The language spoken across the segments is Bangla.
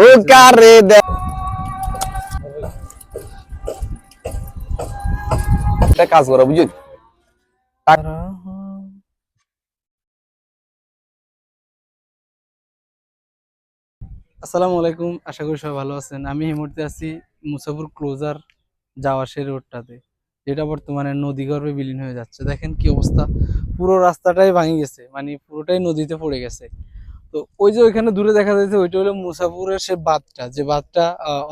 ও কারে একটা কাজ করা বুঝলি। আসসালামু আলাইকুম, আশা করি সবাই ভালো আছেন। আমি এই মুহূর্তে আছি মুসাফির ক্লোজার যাওয়া সেই রোডটাতে, যেটা বর্তমানে নদী গর্ভে বিলীন হয়ে যাচ্ছে। দেখেন কি অবস্থা, পুরো রাস্তাটাই ভাঙি গেছে, মানে পুরোটাই নদীতে পড়ে গেছে। তো ওই যে ওইখানে দূরে দেখা যাচ্ছে, ওইটা হলো মুসাফিরের সে বাঁধটা, যে বাঁধটা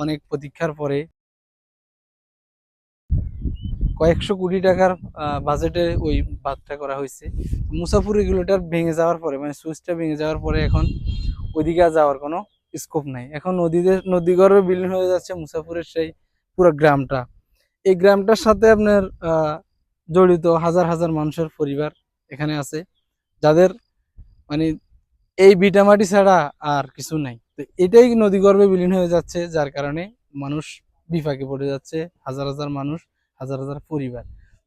অনেক প্রতীক্ষার পরে কয়েকশো কোটি টাকার বাজেটে ওই বাঁধটা করা হয়েছে। মুসাফির রেগুলেটর ভেঙে যাওয়ার পরে, মানে সুইচটা ভেঙে যাওয়ার পরে এখন ওইদিকে আর যাওয়ার কোনো স্কোপ নাই। এখন নদীগর্ভে বিলীন হয়ে যাচ্ছে মুসাফিরের সেই পুরো গ্রামটা। এই গ্রামটার সাথে আপনার জড়িত হাজার হাজার মানুষের পরিবার এখানে আছে, যাদের মানে এই ভিটামাটি ছাড়া আর কিছু নাই। তো এটাই নদীগর্ভে বিলীন হয়ে যাচ্ছে, যার কারণে মানুষ বিপাকে পড়ে যাচ্ছে, হাজার হাজার মানুষ, হাজার হাজার পরিবার।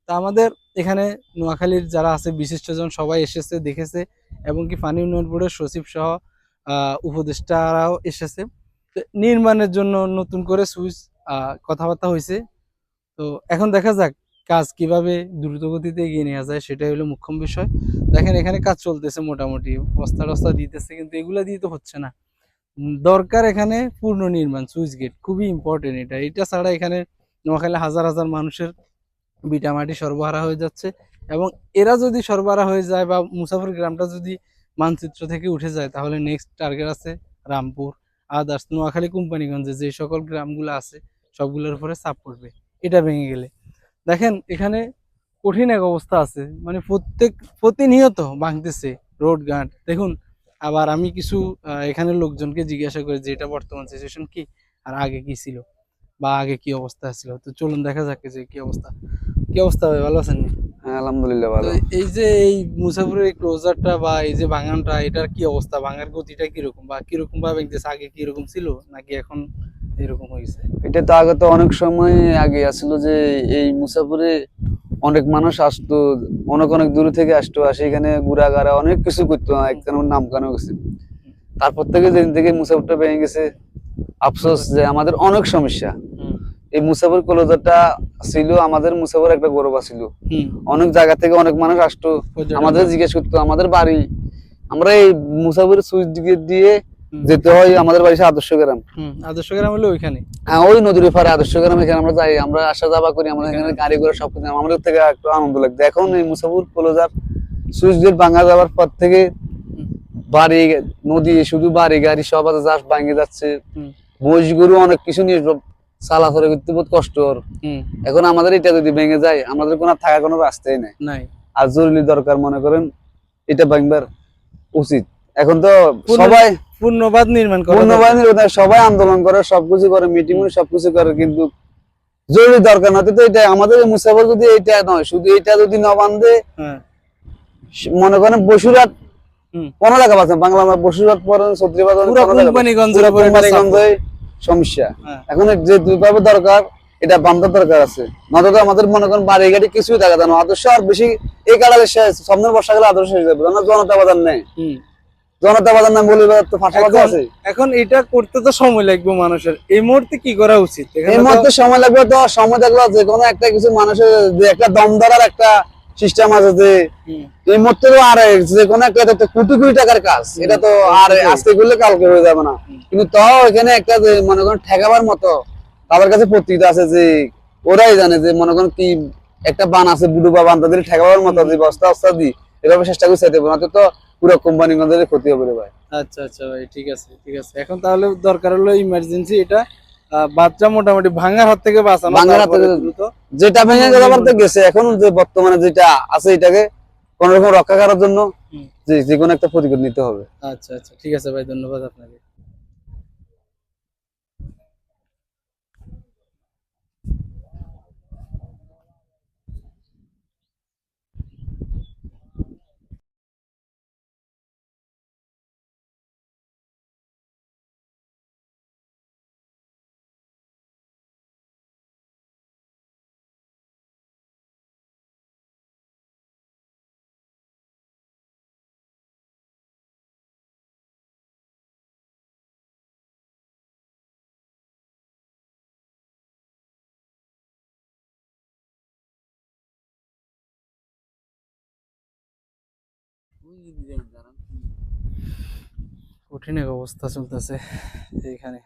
তা আমাদের এখানে নোয়াখালীর যারা আছে বিশিষ্টজন সবাই এসেছে, দেখেছে, এবং কি পানি উন্নয়ন বোর্ডের সচিব সহ উপদেষ্টারাও এসেছে। তো নির্মাণের জন্য নতুন করে সুইচ কথাবার্তা হয়েছে। তো এখন দেখা যাক কাজ কিভাবে দ্রুত গতিতে এগিয়ে নেওয়া যায়, সেটাই হলো মুখ্য বিষয়। দেখেন এখানে কাজ চলতেছে, মোটামুটি বস্তা টস্তা দিতেছে, কিন্তু এগুলা দিয়ে তো হচ্ছে না। দরকার এখানে পূর্ণ নির্মাণ সুইচ গেট, খুবই ইম্পর্টেন্ট। এটা ছাড়া এখানে নোয়াখালী হাজার হাজার মানুষের ভিটামাটি সরবরাহ হয়ে যাচ্ছে। এবং এরা যদি সরবরাহ হয়ে যায়, বা মুসাফির গ্রামটা যদি মানচিত্র থেকে উঠে যায়, তাহলে নেক্সট টার্গেট আছে রামপুর, আদার্স নোয়াখালী কোম্পানিগঞ্জে যে সকল গ্রামগুলো আছে সবগুলোর উপরে চাপ পড়বে এটা ভেঙে গেলে। দেখেন এখানে কঠিন এক অবস্থা আছে, মানে প্রতিনিয়ত ভাঙতেছে রোড ঘাট। দেখুন, আবার আমি কিছু এখানের লোকজনকে জিজ্ঞাসা করি যে এটা বর্তমান সিচুয়েশন কি, আর আগে কি ছিল, বা আগে কি অবস্থা ছিল। তো চলুন দেখা যাক যে কি অবস্থা। কি অবস্থা ভাই, ভালো আছেন নি? হ্যাঁ, আলহামদুলিল্লাহ তো ভালো। এই যে এই মুসাফিরের এই ক্লোজারটা বা এই যে ভাঙানটা, এটার কি অবস্থা, ভাঙার গতিটা কিরকম, বা কিরকম ভাবে ভাঙতেছে, আগে কিরকম ছিল নাকি এখন এরকম হয়েছে? এটা তো আগে তো অনেক সময় আগে আসলো যে এই মুসাফিরে অনেক মানুষ আসতো, অনেক অনেক দূর থেকে আসতো, আসে এখানে ঘুরাঘারা অনেক কিছু করতো, হুম, একখানে নাম কানো গেছে। তারপর থেকে যেদিন থেকে মুসাফিরটা ভেঙে গেছে, আফসোস হুম, যে আমাদের অনেক সমস্যা। হুম, এই মুসাফির কলেজটা ছিল আমাদের, মুসাফির একটা গৌরব ছিল। হুম, অনেক জায়গা থেকে অনেক মানুষ আসতো, আমাদের পর্যটকরা। জিজ্ঞেস করতো আমাদের বাড়ি। আমরা এই মুসাফির সুইচ গেট দিয়ে হুম, যেতে হয় আমাদের বাড়ি আদর্শ গ্রাম। হুম, আদর্শ গ্রাম হলো ওইখানে। হ্যাঁ, ওই নদীর পাড়ে আদর্শ গ্রাম, এখানে আমরা যাই, আমরা আসা যাওয়া করি, আমাদের এখানে এখানে গাড়ি ঘোড়া সবকিছু আমাদের থেকে একটু আনন্দ লাগতো। এখন এই মুসাফির কলেজার সুইচ গেট ভাঙা যাওয়ার পর থেকে হুম, বাড়ি, নদী, শুধু বাড়ি গাড়ি সব আছে, যা ভাঙে যাচ্ছে। হুম, মহিষ গরু অনেক কিছু নিয়ে চলাফেরা করতে বহুত কষ্ট ওর। হুম, এখন আমাদের এটা যদি ভেঙে যায়, আমাদের কোনো থাকার কোনো রাস্তাই নাই। নাই। আর জরুরি দরকার মনে করেন এটা ভাঙবার উচিত। এখন তো পূর্ণ সবাই পূর্ণবাদ নির্মাণ করা দরকার। পূর্ণবাহিনীর কথা, সবাই আন্দোলন করে, সবকিছু করে, মিটিং হুম, করে, সবকিছু করে, কিন্তু জরুরি দরকার না তো এটা আমাদের মুসাফির যদি এটা নয়, শুধু এটা যদি না বান্ধে, হ্যাঁ, মনে করেন বসুরহাট হুম, 15 টাকা পাচ্ছেন বাংলা, আমরা বসুরহাট পড়েন, ছত্রিশ বাজার পুরা 15 টাকা পাচ্ছেন, কোম্পানিগঞ্জের পুরো উপর এটা চাপ। কোম্পানিগঞ্জে সমস্যা। হ্যাঁ, এখন যে দুইভাবে দরকার, এটা বান্ধার দরকার আছে। নয়তো আমাদের মনে করেন বাড়ি গাড়ি কিছুই দেখা যায় না। আদর্শ আর বেশি এই কালারে শেষ, সামনের বর্ষাকালে আদর্শ শেষ যাবে না, জনতা বাজার নেই। হুম। জনতা বাজার নাম বলে তো ফাঁসাবাদে এখন আছে। এখন এটা করতে তো সময় লাগবে মানুষের। এই মুহূর্তে কি করা উচিত এই এখানে তো? মুহূর্তে সময় লাগবে, তো সময় থাকলে যে কোনো একটা কিছু মানুষের যে একটা দম ধরার একটা সিস্টেম আছে, যে হুম, এই মুহূর্তে তো আর যে কোনো একটা, এটা তো কোটি কোটি টাকার কাজ, এটা তো আর এটাই। আজকে করলে কালকে হয়ে যাবে না। হুম, কিন্তু তাও এখানে একটা যে মনে করেন ঠেকাবার মতো তাদের কাছে প্রতিটা আছে, যে ওরাই জানে যে মনে করেন কি একটা বান আছে, বুড়ো বা বান, তাদের ঠেকাবার মতো হুম, যে বস্তা বস্তা দিই এভাবে চেষ্টা করে চাইতে পারে, তো পুরো কোম্পানি ক্ষতি হবে রে ভাই। আচ্ছা আচ্ছা ভাই, ঠিক আছে ঠিক আছে। এখন তাহলে দরকার হলো ইমার্জেন্সি এটা বাচ্চা মোটামুটি ভাঙার হাত থেকে বাঁচানো, বাংলার হাতে তারপরে দ্রুত যেটা ভেঙে যাবার পুনর্নির্মাণ তো করা। গেছে, এখন যে বর্তমানে যেটা আছে এটাকে কোন রকম রক্ষা করার জন্য হুম, যে যে কোনো একটা পদক্ষেপ নিতে হবে। আচ্ছা আচ্ছা, ঠিক আছে ভাই, ধন্যবাদ আপনাকে। কঠিন এক অবস্থা চলতেছে এইখানে।